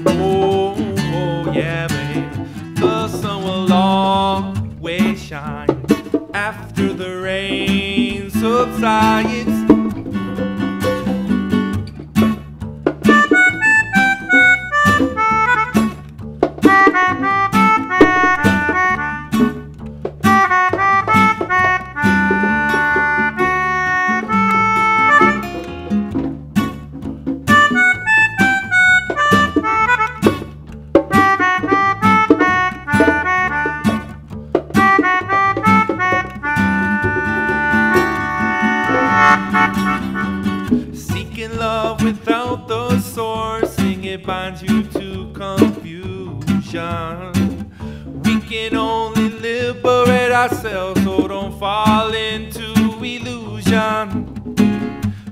whoa, whoa, yeah, babe. The sun will always shine after the rain subsides. Seeking love without the source, sing it binds you to confusion. We can only liberate ourselves, so don't fall into illusion.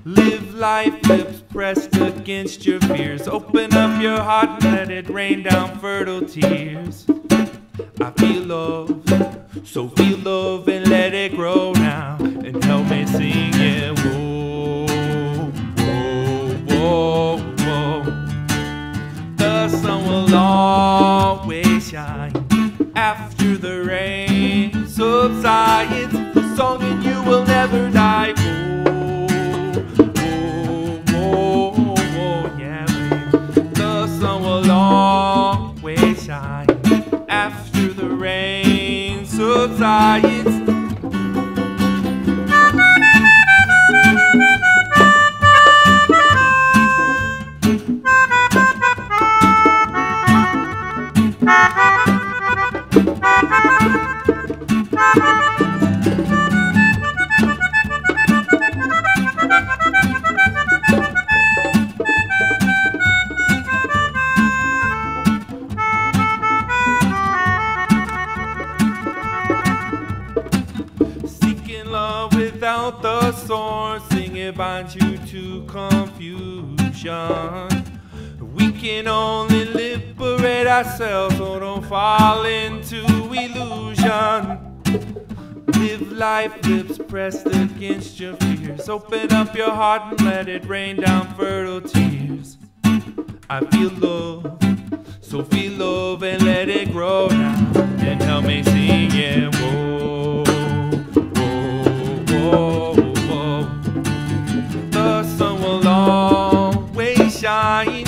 Live life, lips pressed against your fears. Open up your heart and let it rain down fertile tears. I feel love, so feel love and let it grow now. And help me sing it. Whoa, whoa, whoa. The sun will always shine after the rain subsides. The song in you will never die. Whoa, whoa, whoa, yeah, babe. The sun will always shine after the rain subsides. Seeking love without the source, sing it binds you to confusion. We can only liberate ourselves, so don't fall into illusion. Live life, lips pressed against your fears. Open up your heart and let it rain down fertile tears. I feel love, so feel love and let it grow now. And help me sing it. Whoa, whoa, whoa, whoa. The sun will always shine.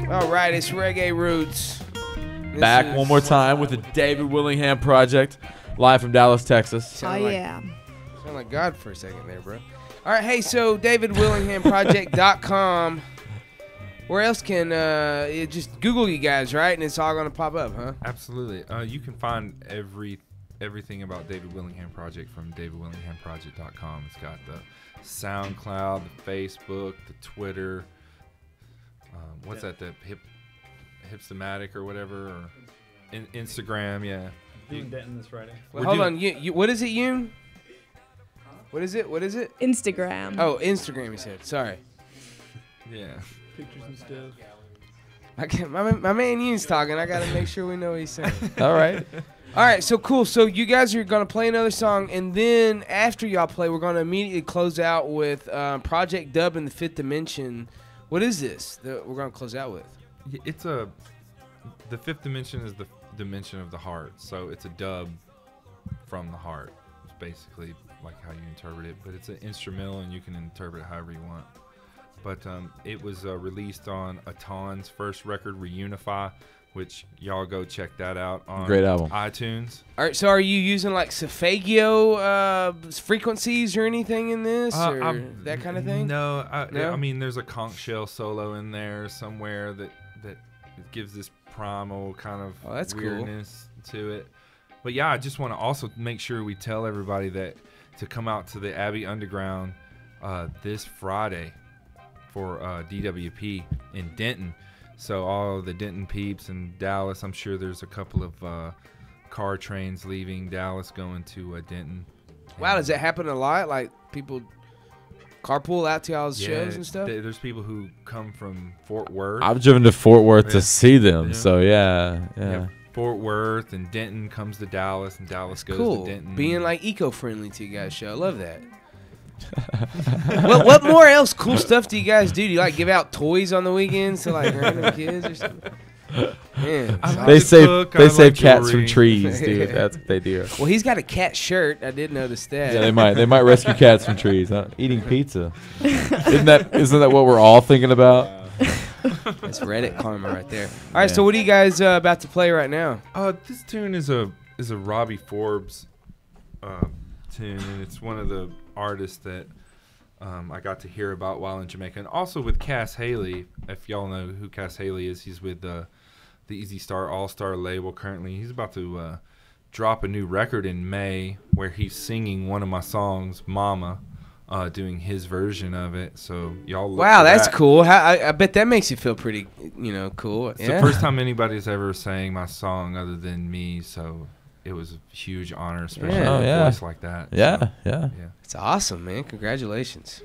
All right, it's Reggae Roots. Back one more time with the David Willingham Project, live from Dallas, Texas. Sound like God for a second there, bro. All right, hey, so DavidWillinghamProject.com. Where else can just Google you guys, right? And it's all going to pop up, huh? Absolutely. You can find everything about David Willingham Project from DavidWillinghamProject.com. It's got the SoundCloud, the Facebook, the Twitter. What's that? The Hipstamatic or whatever, or Instagram. Yeah. Doing Denton this Friday. Well, hold on. You, what is it, Yoon? What is it? What is it? Instagram. Oh, Instagram. You said. Sorry. Yeah. Pictures and stuff. My man Yoon's talking. I got to make sure we know what he's saying. All right. All right, so cool. So you guys are going to play another song, and then after y'all play, we're going to immediately close out with Project Dub in the Fifth Dimension. What is this that we're going to close out with? It's the Fifth Dimension is the dimension of the heart. So it's a dub from the heart. It's basically like how you interpret it, but it's an instrumental and you can interpret it however you want. But it was released on Aton's first record, Reunify, which y'all go check that out on Great album. iTunes. All right, so are you using like Solfeggio frequencies or anything in this, or that kind of thing? No, No? I mean, there's a conch shell solo in there somewhere that gives this primal kind of that's cool. weirdness to it. But yeah, I just want to also make sure we tell everybody that to come out to the Abbey Underground this Friday for DWP in Denton. So all the Denton peeps and Dallas, I'm sure there's a couple of car trains leaving Dallas going to Denton. Wow, does that happen a lot? Like people carpool out to y'all's shows and stuff? There's people who come from Fort Worth. I've driven to Fort Worth to see them, so yeah. Fort Worth and Denton comes to Dallas, and Dallas goes Cool. to Denton. Being like eco-friendly to you guys' show. I love that. what more else cool stuff do you guys do? Do you like give out toys on the weekends to like random kids or something? Man, They save cats from trees, dude. That's what they do. Well, he's got a cat shirt. I did notice that. Yeah, they might rescue cats from trees. Huh? Eating pizza. Isn't that what we're all thinking about? That's Reddit karma right there. All right, so what are you guys about to play right now? This tune is a Robbie Forbes tune, and it's one of the artists that I got to hear about while in Jamaica, and also with Cass Haley. If y'all know who Cass Haley is, he's with the Easy Star All-Star label currently. He's about to drop a new record in May where he's singing one of my songs, Mama, doing his version of it. So y'all look Wow, for that's that. cool. I bet that makes you feel pretty, cool. It's the first time anybody's ever sang my song other than me, so it was a huge honor, especially with a voice like that. Yeah. It's awesome, man. Congratulations.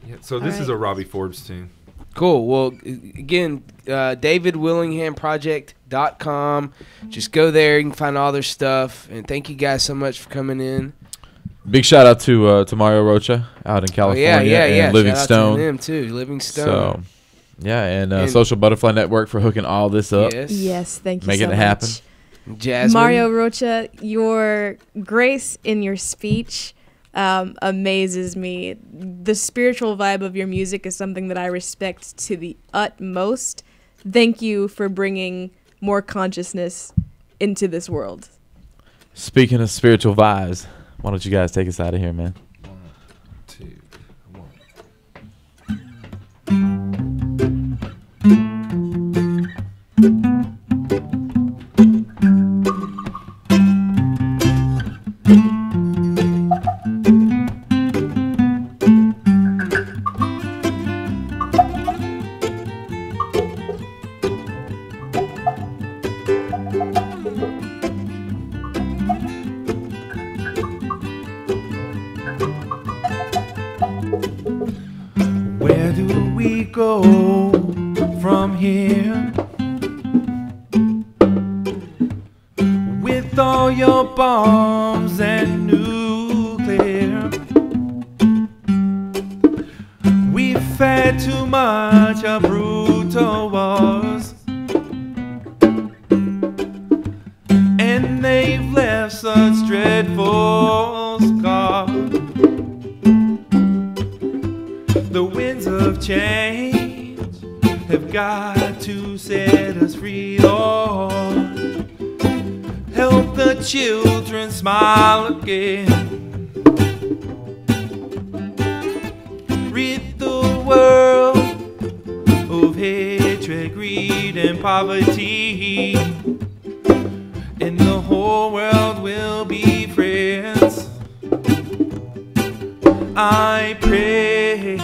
Yeah, so this is a Robbie Forbes tune. Cool. Well, again, DavidWillinghamProject.com. Just go there. You can find all their stuff. And thank you guys so much for coming in. Big shout out to Mario Rocha out in California and Living Shout Stone. out to them too, Living Stone. So, yeah, and Social Butterfly Network for hooking all this up. Yes, thank you Making so it happen. much. Jasmine. Mario Rocha, your grace in your speech amazes me. The spiritual vibe of your music is something that I respect to the utmost. Thank you for bringing more consciousness into this world. Speaking of spiritual vibes, why don't you guys take us out of here, man? 1, 2, 1. Where do we go from here? With all your bombs and nuclear, we've had too much of brutal wars, and they've left such dreadful scars. The winds of change have got to set us free, Lord. Help the children smile again. Rid the world of hatred, greed, and poverty, and the whole world will be friends. I pray,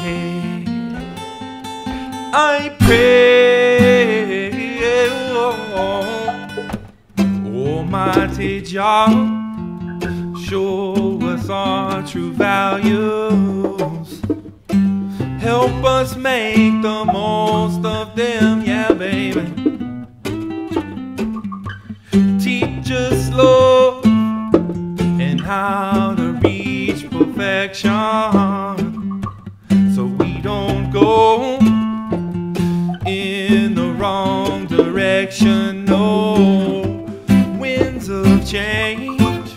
Almighty Jah, show us our true values. Help us make the most of them, yeah, baby. Teach us love and how to reach perfection, so we don't go in the wrong direction, no. change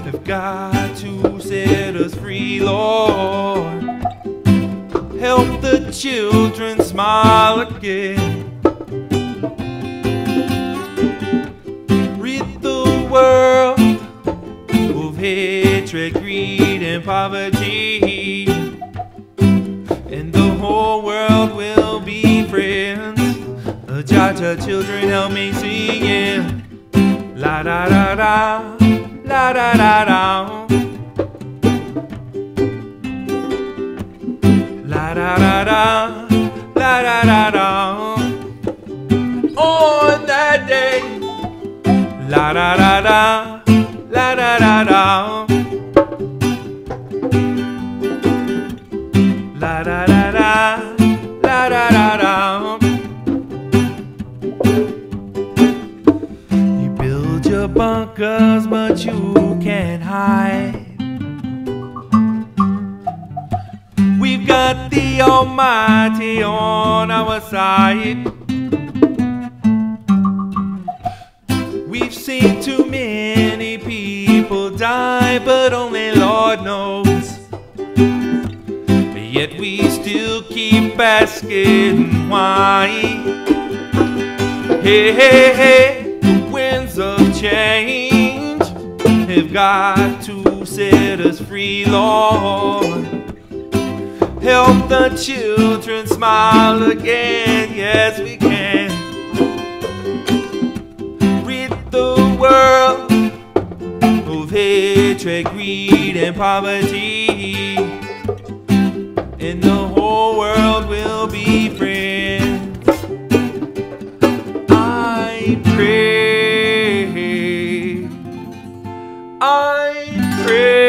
have got to set us free, Lord. Help the children smile again. Rid the world of hatred, greed, and poverty, and the whole world will be friends. Jaja, children, help me sing it. La da da da, la da da da. La da da da, la da da da. On that day, la da da da, la da da da. La da da da, la da da da. You build your bunkers, but you can't hide. We've got the Almighty on our side. We've seen too many people die, but only Lord knows. Yet we still keep asking why. Hey, hey, hey, the winds of change have got to set us free, Lord. Help the children smile again, yes we can. Rid the world of hatred, greed, and poverty, and the whole world will be friends. I pray, I pray.